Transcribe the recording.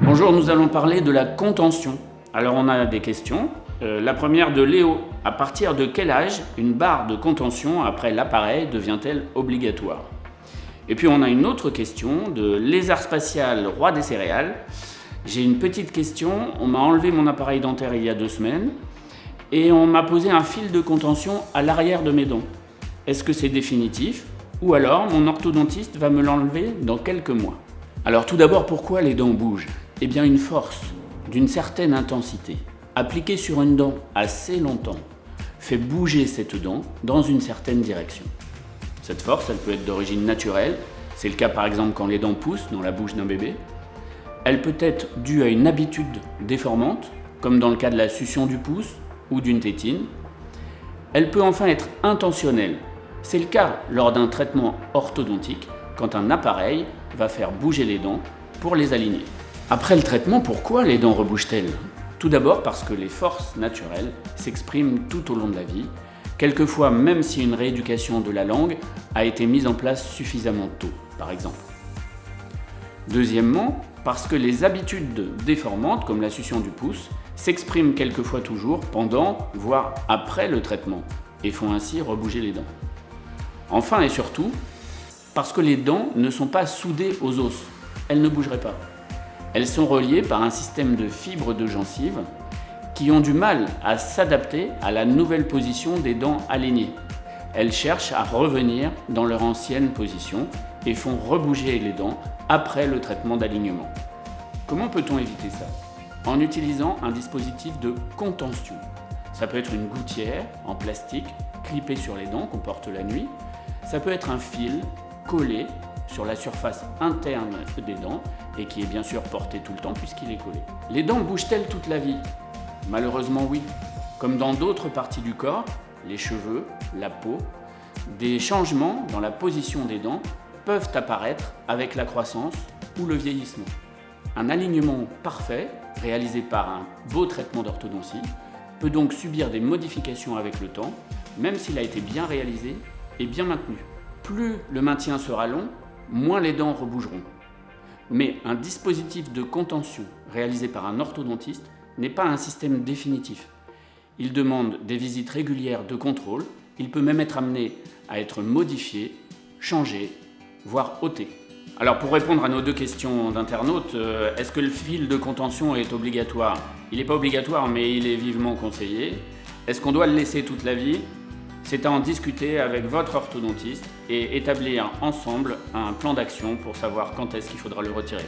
Bonjour, nous allons parler de la contention. Alors on a des questions. La première de Léo. À partir de quel âge une barre de contention après l'appareil devient-elle obligatoire? Et puis on a une autre question de Lézard Spatial, roi des céréales. J'ai une petite question. On m'a enlevé mon appareil dentaire il y a 2 semaines et on m'a posé un fil de contention à l'arrière de mes dents. Est-ce que c'est définitif ou alors mon orthodontiste va me l'enlever dans quelques mois? Alors tout d'abord, pourquoi les dents bougent? Eh bien une force d'une certaine intensité appliquée sur une dent assez longtemps fait bouger cette dent dans une certaine direction. Cette force, elle peut être d'origine naturelle, c'est le cas par exemple quand les dents poussent dans la bouche d'un bébé. Elle peut être due à une habitude déformante, comme dans le cas de la succion du pouce ou d'une tétine. Elle peut enfin être intentionnelle, c'est le cas lors d'un traitement orthodontique, quand un appareil va faire bouger les dents pour les aligner. Après le traitement, pourquoi les dents rebougent-elles? Tout d'abord parce que les forces naturelles s'expriment tout au long de la vie, quelquefois même si une rééducation de la langue a été mise en place suffisamment tôt, par exemple. Deuxièmement, parce que les habitudes déformantes, comme la succion du pouce, s'expriment quelquefois toujours pendant, voire après le traitement, et font ainsi rebouger les dents. Enfin et surtout, parce que les dents ne sont pas soudées aux os, elles ne bougeraient pas. Elles sont reliées par un système de fibres de gencives qui ont du mal à s'adapter à la nouvelle position des dents alignées. Elles cherchent à revenir dans leur ancienne position et font rebouger les dents après le traitement d'alignement. Comment peut-on éviter ça? En utilisant un dispositif de contention. Ça peut être une gouttière en plastique clippée sur les dents qu'on porte la nuit. Ça peut être un fil collé sur la surface interne des dents et qui est bien sûr porté tout le temps puisqu'il est collé. Les dents bougent-elles toute la vie? Malheureusement oui. Comme dans d'autres parties du corps, les cheveux, la peau, des changements dans la position des dents peuvent apparaître avec la croissance ou le vieillissement. Un alignement parfait, réalisé par un beau traitement d'orthodontie, peut donc subir des modifications avec le temps, même s'il a été bien réalisé et bien maintenu. Plus le maintien sera long, moins les dents rebougeront. Mais un dispositif de contention réalisé par un orthodontiste n'est pas un système définitif. Il demande des visites régulières de contrôle, il peut même être amené à être modifié, changé, voire ôté. Alors pour répondre à nos 2 questions d'internautes, est-ce que le fil de contention est obligatoire? Il n'est pas obligatoire, mais il est vivement conseillé. Est-ce qu'on doit le laisser toute la vie? C'est à en discuter avec votre orthodontiste et établir ensemble un plan d'action pour savoir quand est-ce qu'il faudra le retirer.